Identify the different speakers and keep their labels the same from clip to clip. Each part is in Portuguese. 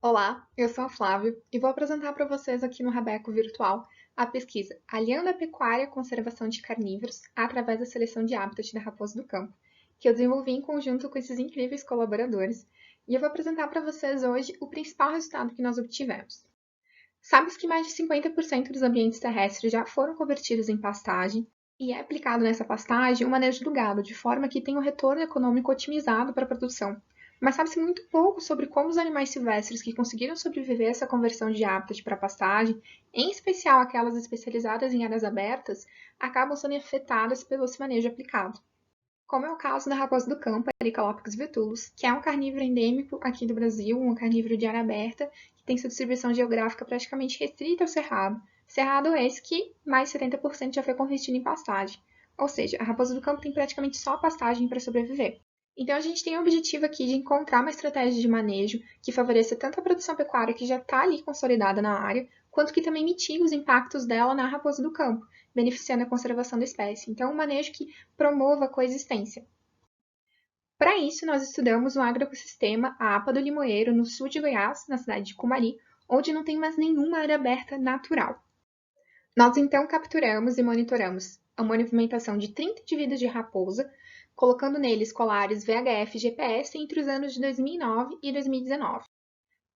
Speaker 1: Olá, eu sou a Flávia e vou apresentar para vocês aqui no Rabeco Virtual a pesquisa Aliando a Pecuária à Conservação de Carnívoros através da seleção de hábitat da raposa do campo, que eu desenvolvi em conjunto com esses incríveis colaboradores, e eu vou apresentar para vocês hoje o principal resultado que nós obtivemos. Sabes que mais de 50% dos ambientes terrestres já foram convertidos em pastagem, e é aplicado nessa pastagem o manejo do gado, de forma que tenha um retorno econômico otimizado para a produção. Mas sabe-se muito pouco sobre como os animais silvestres que conseguiram sobreviver a essa conversão de hábitat para pastagem, em especial aquelas especializadas em áreas abertas, acabam sendo afetadas pelo esse manejo aplicado. Como é o caso da raposa do campo, Ericalopix vetulus, que é um carnívoro endêmico aqui do Brasil, um carnívoro de área aberta, que tem sua distribuição geográfica praticamente restrita ao cerrado. Cerrado esse que mais de 70% já foi convertido em pastagem. Ou seja, a raposa do campo tem praticamente só pastagem para sobreviver. Então a gente tem o objetivo aqui de encontrar uma estratégia de manejo que favoreça tanto a produção pecuária que já está ali consolidada na área, quanto que também mitigue os impactos dela na raposa do campo, beneficiando a conservação da espécie. Então, um manejo que promova a coexistência. Para isso, nós estudamos o agroecossistema APA do Limoeiro, no sul de Goiás, na cidade de Cumari, onde não tem mais nenhuma área aberta natural. Nós então capturamos e monitoramos a movimentação de 30 indivíduos de raposa, colocando neles colares VHF e GPS entre os anos de 2009 e 2019.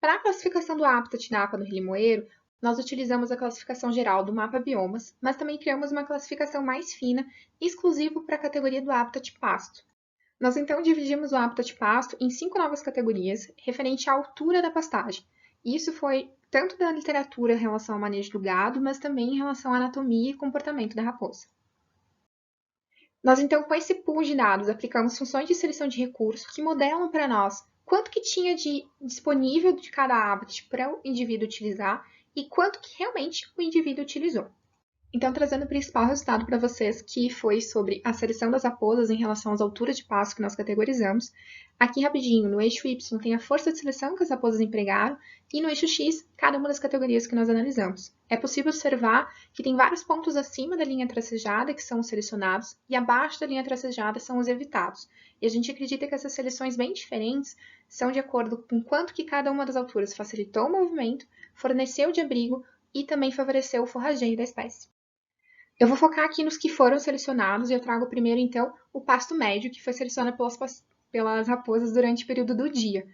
Speaker 1: Para a classificação do habitat da APA do Limoeiro, nós utilizamos a classificação geral do mapa biomas, mas também criamos uma classificação mais fina, exclusiva para a categoria do habitat pasto. Nós então dividimos o habitat pasto em 5 novas categorias, referente à altura da pastagem. Isso foi tanto da literatura em relação ao manejo do gado, mas também em relação à anatomia e comportamento da raposa. Nós então, com esse pool de dados, aplicamos funções de seleção de recursos que modelam para nós quanto que tinha de disponível de cada habitat para o indivíduo utilizar e quanto que realmente o indivíduo utilizou. Então, trazendo o principal resultado para vocês, que foi sobre a seleção das raposas em relação às alturas de pasto que nós categorizamos. Aqui, rapidinho, no eixo Y tem a força de seleção que as raposas empregaram, e no eixo X, cada uma das categorias que nós analisamos. É possível observar que tem vários pontos acima da linha tracejada, que são os selecionados, e abaixo da linha tracejada são os evitados. E a gente acredita que essas seleções bem diferentes são de acordo com quanto que cada uma das alturas facilitou o movimento, forneceu de abrigo e também favoreceu o forrageio da espécie. Eu vou focar aqui nos que foram selecionados e eu trago primeiro, então, o pasto médio, que foi selecionado pelas raposas durante o período do dia.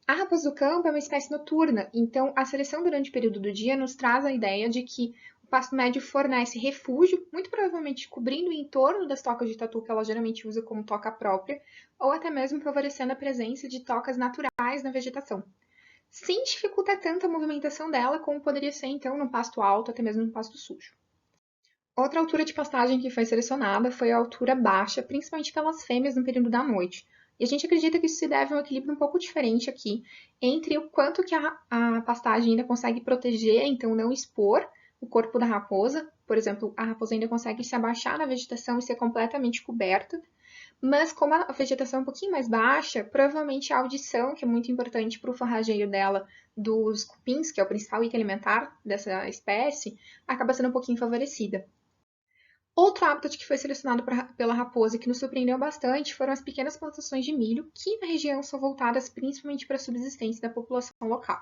Speaker 1: A raposa do campo é uma espécie noturna, então a seleção durante o período do dia nos traz a ideia de que o pasto médio fornece refúgio, muito provavelmente cobrindo o entorno das tocas de tatu que ela geralmente usa como toca própria, ou até mesmo favorecendo a presença de tocas naturais na vegetação. Sem dificultar tanto a movimentação dela como poderia ser, então, no pasto alto, até mesmo no pasto sujo. Outra altura de pastagem que foi selecionada foi a altura baixa, principalmente pelas fêmeas no período da noite. E a gente acredita que isso se deve a um equilíbrio um pouco diferente aqui entre o quanto que a pastagem ainda consegue proteger, então não expor o corpo da raposa. Por exemplo, a raposa ainda consegue se abaixar na vegetação e ser completamente coberta. Mas como a vegetação é um pouquinho mais baixa, provavelmente a audição, que é muito importante para o forrageio dela, dos cupins, que é o principal item alimentar dessa espécie, acaba sendo um pouquinho favorecida. Outro habitat que foi selecionado pela raposa e que nos surpreendeu bastante foram as pequenas plantações de milho, que na região são voltadas principalmente para a subsistência da população local.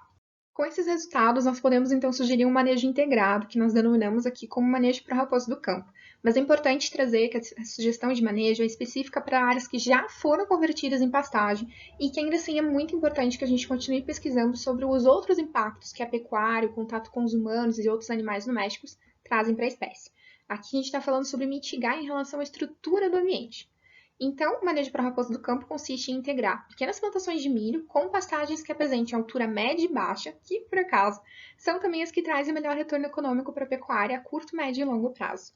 Speaker 1: Com esses resultados, nós podemos então sugerir um manejo integrado, que nós denominamos aqui como manejo para a raposa do campo. Mas é importante trazer que a sugestão de manejo é específica para áreas que já foram convertidas em pastagem e que ainda assim é muito importante que a gente continue pesquisando sobre os outros impactos que a pecuária, o contato com os humanos e outros animais domésticos trazem para a espécie. Aqui a gente está falando sobre mitigar em relação à estrutura do ambiente. Então, o manejo para a raposa do campo consiste em integrar pequenas plantações de milho com pastagens que apresentem altura média e baixa, que, por acaso, são também as que trazem melhor retorno econômico para a pecuária a curto, médio e longo prazo.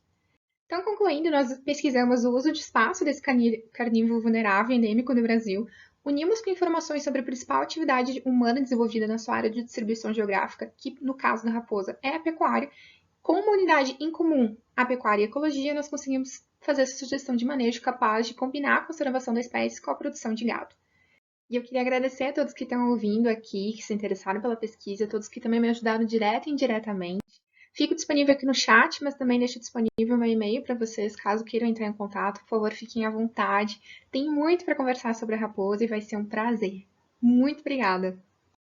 Speaker 1: Então, concluindo, nós pesquisamos o uso de espaço desse carnívoro vulnerável endêmico do Brasil, unimos com informações sobre a principal atividade humana desenvolvida na sua área de distribuição geográfica, que no caso da raposa é a pecuária. Com uma unidade em comum, a pecuária e a ecologia, nós conseguimos fazer essa sugestão de manejo capaz de combinar a conservação da espécie com a produção de gado. E eu queria agradecer a todos que estão ouvindo aqui, que se interessaram pela pesquisa, todos que também me ajudaram direto e indiretamente. Fico disponível aqui no chat, mas também deixo disponível meu e-mail para vocês, caso queiram entrar em contato. Por favor, fiquem à vontade. Tem muito para conversar sobre a raposa e vai ser um prazer. Muito obrigada!